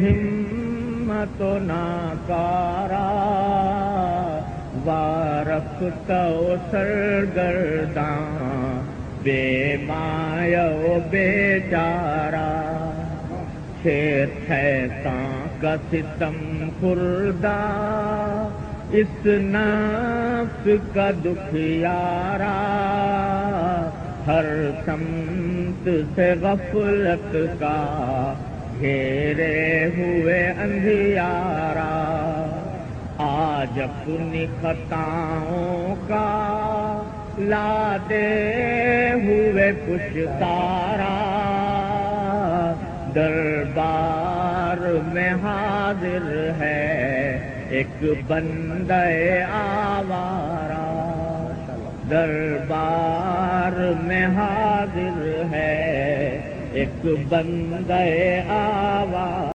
ہمت و ناکارا وارفت و سرگرداں بے مایہ و بے چارہ شیر شیطاں کا ستم خوردہ اس نفس کا دکھیارا ہر سمت سے غفلت کا گھیرے ہوئے اندھیارا آج اپنی خطاؤں کا لادے ہوئے پشتارا دربار میں حاضر ہے ایک بندہ آوارہ دربار میں حاضر ہے ایک بندہ آوارہ